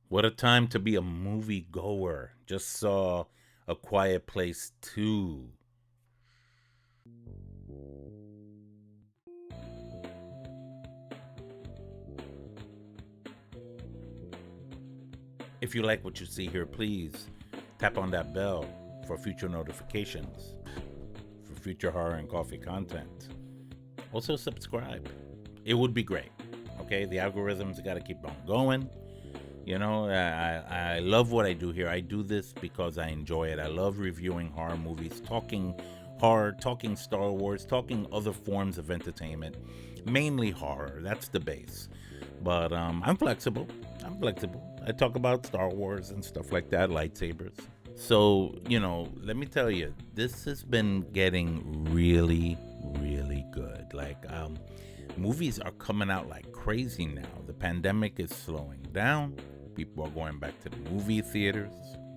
What a time to be a movie goer. Just saw A Quiet Place 2. If you like what you see here, please tap on that bell for future notifications, for future horror and coffee content. Also, subscribe. It would be great. Okay, the algorithms got to keep on going. You know, I love what I do here. I do this because I enjoy it. I love reviewing horror movies, talking horror, talking Star Wars, talking other forms of entertainment, mainly horror. That's the base. But I'm flexible. I'm flexible. I talk about Star Wars and stuff like that, lightsabers. So, let me tell you, this has been getting really, really good. Movies are coming out like crazy now. The pandemic is slowing down. People are going back to the movie theaters.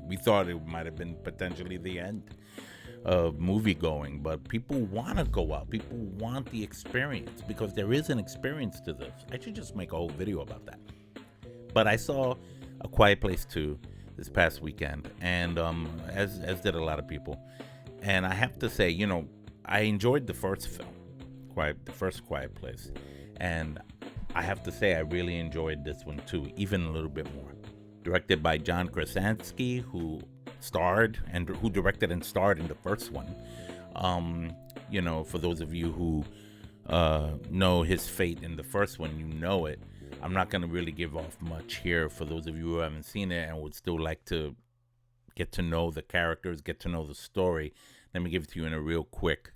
We thought it might have been potentially the end of movie going, but people want to go out. People want the experience because there is an experience to this. I should just make a whole video about that. But I saw A Quiet Place 2 this past weekend, and as did a lot of people. And I have to say, I enjoyed the first film, the first Quiet Place, and I have to say I really enjoyed this one too, even a little bit more. Directed by John Krasinski, who directed and starred in the first one. For those of you who know his fate in the first one, you know it. I'm not going to really give off much here for those of you who haven't seen it and would still like to get to know the characters, get to know the story. Let me give it to you in a real quick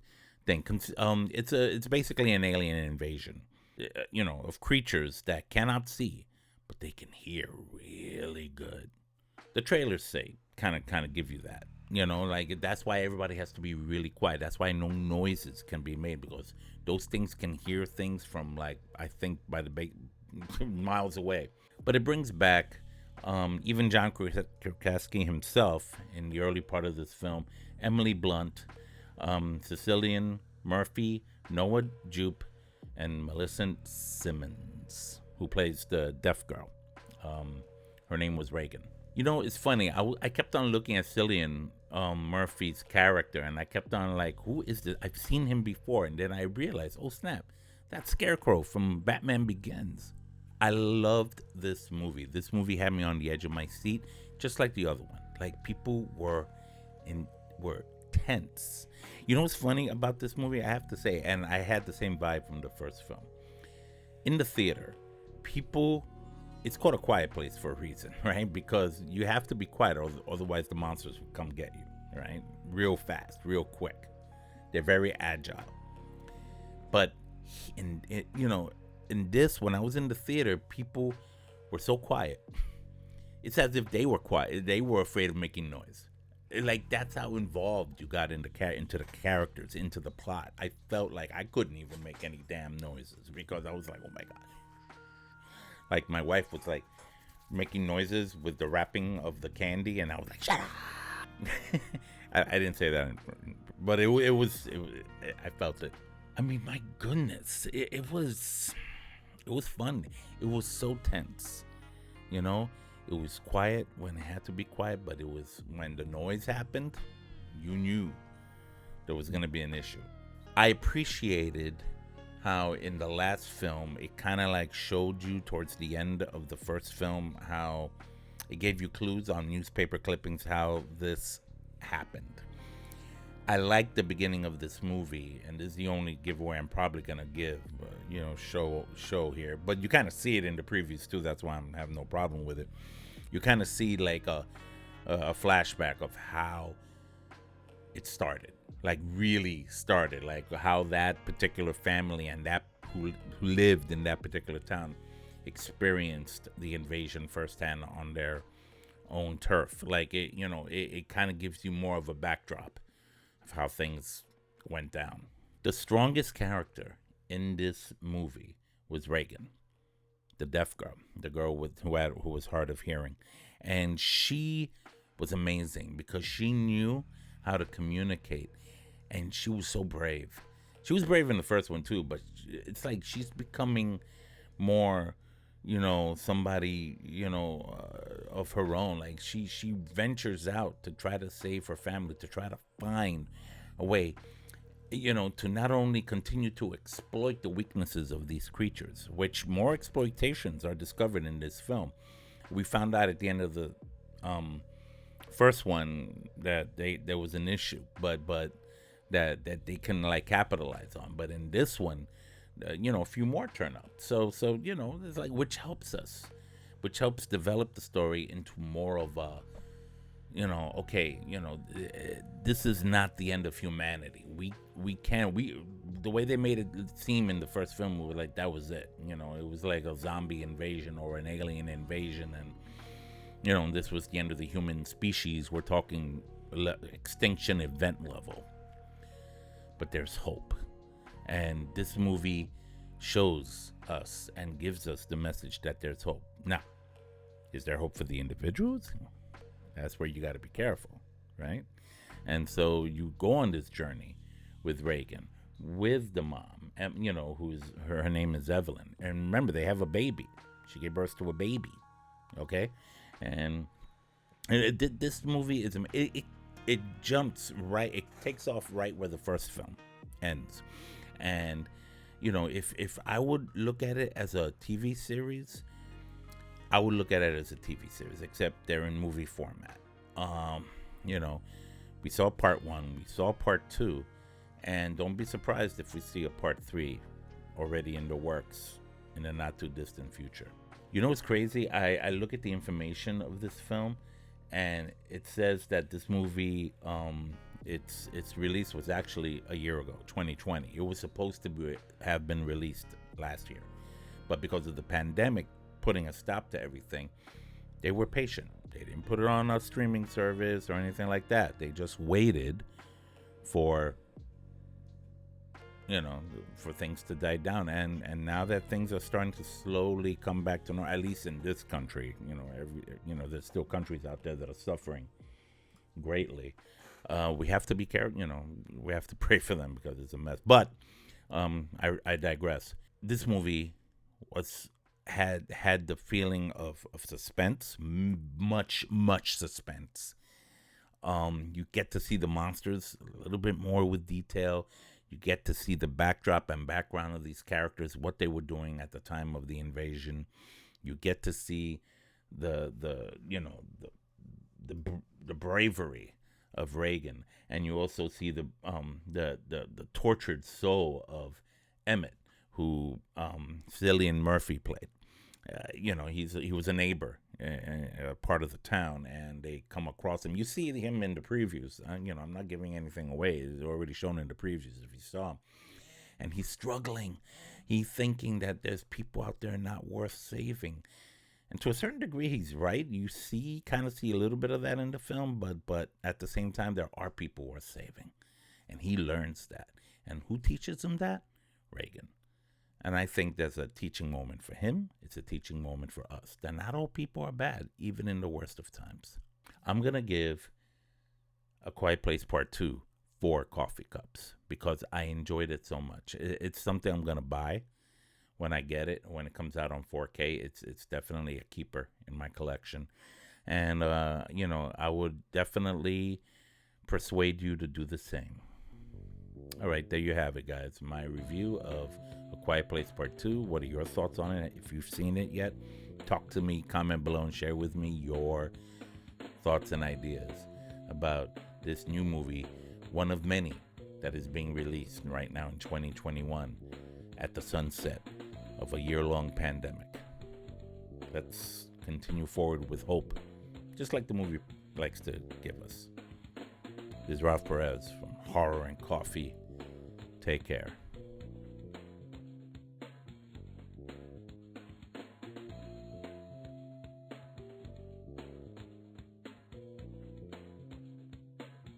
thing. It's basically an alien invasion, of creatures that cannot see, but they can hear really good. The trailers say kind of give you that. Like that's why everybody has to be really quiet. That's why no noises can be made because those things can hear things from like I think by miles away. But it brings back even John Krasinski himself in the early part of this film, Emily Blunt, Cecilian Murphy, Noah Jupe, and Millicent Simmons, who plays the deaf girl. Her name was Reagan. It's funny. I kept on looking at Cillian Murphy's character, and I kept on like, who is this? I've seen him before, and then I realized, oh snap, that's Scarecrow from Batman Begins. I loved this movie. This movie had me on the edge of my seat, just like the other one. Like people were tense. You know what's funny about this movie? I have to say, and I had the same vibe from the first film. In the theater, people it's called A Quiet Place for a reason, right? Because you have to be quiet, otherwise the monsters will come get you, right? Real fast, real quick. They're very agile. But in this, when I was in the theater, people were so quiet. It's as if they were quiet. They were afraid of making noise. Like that's how involved you got into the characters, into the plot. I felt like I couldn't even make any damn noises because I was like, oh my god. Like my wife was like making noises with the wrapping of the candy, and I was like, shut up. I didn't say that, but it was. I felt it. I mean, my goodness, it was fun. It was so tense, you know. It was quiet when it had to be quiet, but it was when the noise happened, you knew there was gonna be an issue. I appreciated how in the last film it kind of like showed you towards the end of the first film how it gave you clues on newspaper clippings how this happened. I like the beginning of this movie, and this is the only giveaway I'm probably gonna give, show here. But you kind of see it in the previews too. That's why I'm having no problem with it. You kind of see like a flashback of how it started, like really started, like how that particular family and that who lived in that particular town experienced the invasion firsthand on their own turf. Like it kind of gives you more of a backdrop of how things went down. The strongest character in this movie was Reagan, the deaf girl, the girl who was hard of hearing, and she was amazing because she knew how to communicate, and she was so brave. She was brave in the first one too, but it's like she's becoming more, somebody, of her own. Like she ventures out to try to save her family, to try to find a way, to not only continue to exploit the weaknesses of these creatures, which more exploitations are discovered in this film. We found out at the end of the first one that there was an issue, but that they can like capitalize on. But in this one, a few more turn up. So it's like, which helps us, which helps develop the story into more of a, this is not the end of humanity. The way they made it seem in the first film, we were like, that was it. It was like a zombie invasion or an alien invasion, and this was the end of the human species. We're talking extinction event level. But there's hope. And this movie shows us and gives us the message that there's hope. Now, is there hope for the individuals? That's where you got to be careful, right? And so you go on this journey with Regan, with the mom, and her name is Evelyn. And remember, they have a baby. She gave birth to a baby, okay? And this movie is it jumps right. It takes off right where the first film ends. And if I would look at it as a TV series, I would look at it as a TV series, except they're in movie format. We saw part 1, we saw part 2, and don't be surprised if we see a part 3 already in the works in the not too distant future. What's crazy? I look at the information of this film, and it says that this movie, its release was actually a year ago, 2020. It was supposed to have been released last year, but because of the pandemic putting a stop to everything, they were patient. They didn't put it on a streaming service or anything like that. They just waited for for things to die down, and now that things are starting to slowly come back to normal, at least in this country, there's still countries out there that are suffering greatly. We have to be careful, we have to pray for them because it's a mess. But I digress. This movie had the feeling of suspense, much suspense. You get to see the monsters a little bit more with detail. You get to see the backdrop and background of these characters, what they were doing at the time of the invasion. You get to see the bravery of Regan, and you also see the tortured soul of Emmett, who Cillian Murphy played. He was a neighbor, a part of the town, and they come across him. You see him in the previews. I'm not giving anything away. It's already shown in the previews if you saw him. And he's struggling. He's thinking that there's people out there not worth saving. And to a certain degree, he's right. You kind of see a little bit of that in the film, but at the same time, there are people worth saving. And he learns that. And who teaches him that? Regan. And I think there's a teaching moment for him. It's a teaching moment for us. That not all people are bad, even in the worst of times. I'm going to give A Quiet Place Part 2 4 coffee cups because I enjoyed it so much. It's something I'm going to buy when I get it. When it comes out on 4K, it's definitely a keeper in my collection. And, I would definitely persuade you to do the same. All right, there you have it, guys. My review of A Quiet Place Part 2. What are your thoughts on it? If you've seen it yet, talk to me, comment below, and share with me your thoughts and ideas about this new movie, one of many that is being released right now in 2021 at the sunset of a year-long pandemic. Let's continue forward with hope, just like the movie likes to give us. This is Ralph Perez from Horror and Coffee. Take care.